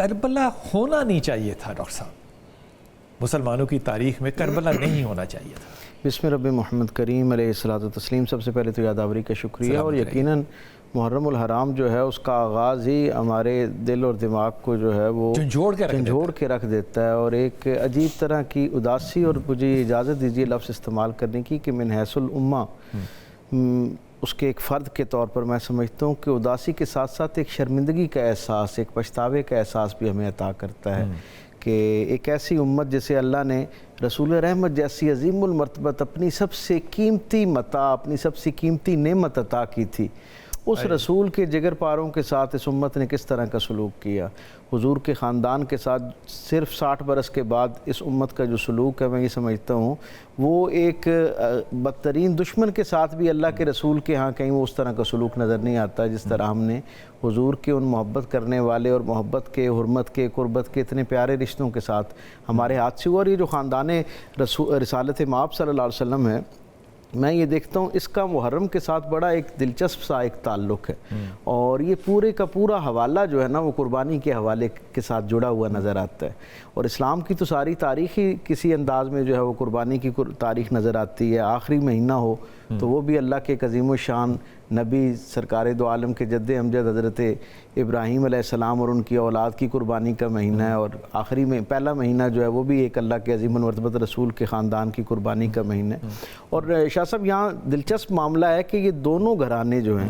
کربلا ہونا نہیں چاہیے تھا ڈاکٹر صاحب، مسلمانوں کی تاریخ میں کربلا نہیں ہونا چاہیے تھا. بسم رب محمد کریم علیہ الصلوۃ والتسلیم. سب سے پہلے تو یادآوری کا شکریہ، اور یقیناً محرم الحرام جو ہے اس کا آغاز ہی ہمارے دل اور دماغ کو جو ہے وہ جھنجھوڑ کے رکھ دیتا ہے، اور ایک عجیب طرح کی اداسی، اور مجھے اجازت دیجیے لفظ استعمال کرنے کی کہ من حیث الامہ اس کے ایک فرد کے طور پر میں سمجھتا ہوں کہ اداسی کے ساتھ ساتھ ایک شرمندگی کا احساس، ایک پچھتاوے کا احساس بھی ہمیں عطا کرتا ہے کہ ایک ایسی امت جسے اللہ نے رسول رحمت جیسی عظیم المرتبت اپنی سب سے قیمتی متاع، اپنی سب سے قیمتی نعمت عطا کی تھی، اس رسول کے جگر پاروں کے ساتھ اس امت نے کس طرح کا سلوک کیا. حضور کے خاندان کے ساتھ صرف 60 برس کے بعد اس امت کا جو سلوک ہے، میں یہ سمجھتا ہوں وہ ایک بدترین دشمن کے ساتھ بھی اللہ کے رسول کے ہاں کہیں وہ اس طرح کا سلوک نظر نہیں آتا جس طرح ہم نے حضور کے ان محبت کرنے والے اور محبت کے، حرمت کے، قربت کے اتنے پیارے رشتوں کے ساتھ ہمارے ہاتھ سے ہوا. اور یہ جو خاندان رسالت مآب صلی اللہ علیہ وسلم ہے، میں یہ دیکھتا ہوں اس کا محرم کے ساتھ بڑا ایک دلچسپ سا ایک تعلق ہے، اور یہ پورے کا پورا حوالہ جو ہے نا وہ قربانی کے حوالے کے ساتھ جڑا ہوا نظر آتا ہے. اور اسلام کی تو ساری تاریخ ہی کسی انداز میں جو ہے وہ قربانی کی تاریخ نظر آتی ہے. آخری مہینہ ہو تو وہ بھی اللہ کے عظیم الشان نبی سرکار دو عالم کے جد امجد حضرت ابراہیم علیہ السلام اور ان کی اولاد کی قربانی کا مہینہ ہے، اور آخری میں پہلا مہینہ جو ہے وہ بھی ایک اللہ کے عظیم المرتبت رسول کے خاندان کی قربانی کا مہینہ ہے. اور شاہ صاحب یہاں دلچسپ معاملہ ہے کہ یہ دونوں گھرانے جو ہیں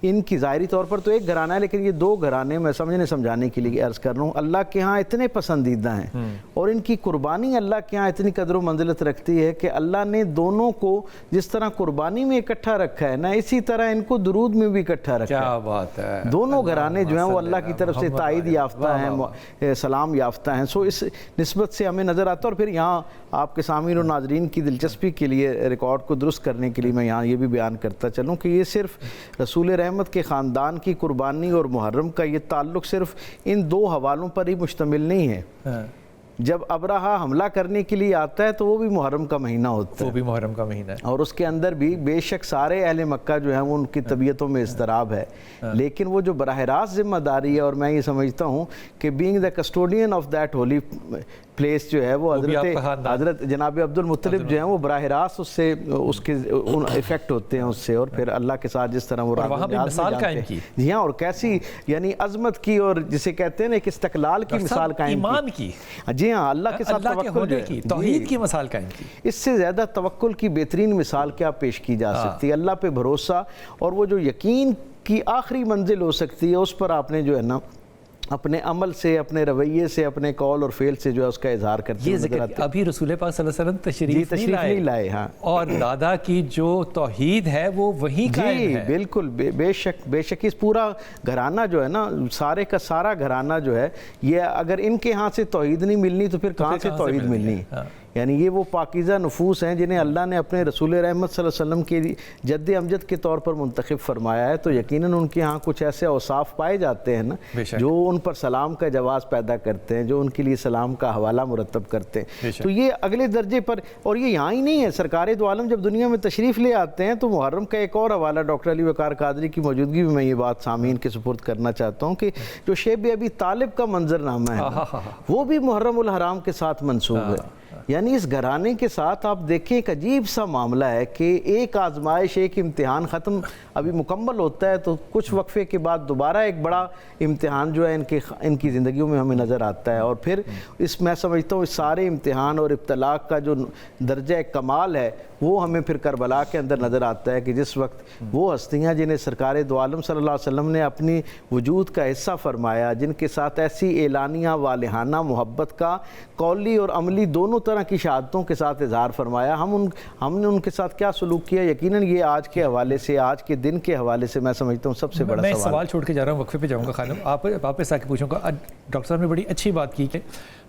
ان کی ظاہری طور پر تو ایک گھرانہ ہے، لیکن یہ دو گھرانے میں سمجھانے کے لیے عرض کر رہا ہوں اللہ کے ہاں اتنے پسندیدہ ہیں، اور ان کی قربانی اللہ کے ہاں اتنی قدر و منزلت رکھتی ہے کہ اللہ نے دونوں کو جس طرح قربانی میں اکٹھا رکھا ہے نا، اسی طرح ان کو درود میں بھی اکٹھا رکھا ہے. کیا بات ہے! دونوں گھرانے جو ہیں وہ اللہ کی طرف سے تائید یافتہ ہیں، سلام یافتہ ہیں. سو اس نسبت سے ہمیں نظر آتا ہے. اور پھر یہاں آپ کے سامعین اور ناظرین کی دلچسپی کے لیے ریکارڈ کو درست کرنے کے لیے میں یہاں یہ بھی بیان کرتا چلوں کہ یہ صرف رسول رحمت کے خاندان کی قربانی اور محرم کا یہ تعلق صرف ان دو حوالوں پر ہی مشتمل نہیں ہے. جب ابرہہ حملہ کرنے کے لیے آتا ہے تو وہ بھی محرم کا مہینہ ہوتا ہے، وہ بھی محرم کا مہینہ ہے، اور اس کے اندر بھی بے شک سارے اہل مکہ جو ہیں وہ ان کی طبیعتوں میں اضطراب ہے، لیکن وہ جو براہ راست ذمہ داری ہے، اور میں یہ سمجھتا ہوں کہ being the custodian of that holy place جو ہے وہ حضرت جناب عبد المطلب جو ہیں وہ براہ راست اس کے افیکٹ ہوتے ہیں اس سے، اور پھر اللہ کے ساتھ جس طرح وہ وہاں بھی مثال قائم کی. جی ہاں، اور کیسی یعنی عظمت کی، اور جسے کہتے ہیں ایک استقلال کی مثال قائم کی، ایمان کی. جی ہاں، اللہ کے ساتھ توکل کی، توحید کی مثال قائم کی. اس سے زیادہ توکل کی بہترین مثال کیا پیش کی جا سکتی ہے؟ اللہ پہ بھروسہ، اور وہ جو یقین کی آخری منزل ہو سکتی ہے اس پر آپ نے جو ہے نا اپنے عمل سے، اپنے رویے سے، اپنے قول اور فعل سے جو ہے اس کا اظہار کرتے ہیں. یہ ابھی رسول پاک صلی اللہ علیہ وسلم تشریف نہیں لائے، ہاں، اور دادا کی جو توحید ہے وہ وہیں قائم ہے. بالکل، بے شک اس پورا گھرانہ جو ہے نا، سارے کا سارا گھرانہ جو ہے، یہ اگر ان کے ہاں سے توحید نہیں ملنی تو پھر کہاں سے توحید ملنی ہے؟ یعنی یہ وہ پاکیزہ نفوس ہیں جنہیں اللہ نے اپنے رسول رحمت صلی اللہ علیہ وسلم کے جد امجد کے طور پر منتخب فرمایا ہے، تو یقیناً ان کے ہاں کچھ ایسے اوصاف پائے جاتے ہیں نا جو ان پر سلام کا جواز پیدا کرتے ہیں، جو ان کے لیے سلام کا حوالہ مرتب کرتے ہیں. تو یہ اگلے درجے پر، اور یہ یہاں ہی نہیں ہے، سرکار دو عالم جب دنیا میں تشریف لے آتے ہیں تو محرم کا ایک اور حوالہ ڈاکٹر علی وقار قادری کی موجودگی میں یہ بات سامعین کے سپرد کرنا چاہتا ہوں کہ جو شیب ابی طالب کا منظرنامہ ہے وہ بھی محرم الحرام کے ساتھ منسوب ہے. یعنی اس گھرانے کے ساتھ آپ دیکھیں ایک عجیب سا معاملہ ہے کہ ایک آزمائش، ایک امتحان ختم ابھی مکمل ہوتا ہے تو کچھ وقفے کے بعد دوبارہ ایک بڑا امتحان جو ہے ان کی زندگیوں میں ہمیں نظر آتا ہے. اور پھر میں سمجھتا ہوں اس سارے امتحان اور ابتلاء کا جو درجہ کمال ہے وہ ہمیں پھر کربلا کے اندر نظر آتا ہے کہ جس وقت وہ ہستیاں جنہیں سرکار دو عالم صلی اللہ علیہ وسلم نے اپنی وجود کا حصہ فرمایا، جن کے ساتھ ایسی اعلانیہ والہانہ محبت کا قولی اور عملی دونوں طرح کی شہادتوں کے ساتھ اظہار فرمایا، ہم نے ان کے ساتھ کیا سلوک کیا؟ یقیناً یہ آج کے حوالے سے، آج کے دن کے حوالے سے میں سمجھتا ہوں سب سے بڑا سوال. میں سوال چھوڑ کے جا رہا ہوں، وقفے پہ جاؤں گا خانم، آپ سے آ کے پوچھوں گا. ڈاکٹر صاحب نے بڑی اچھی بات کی کہ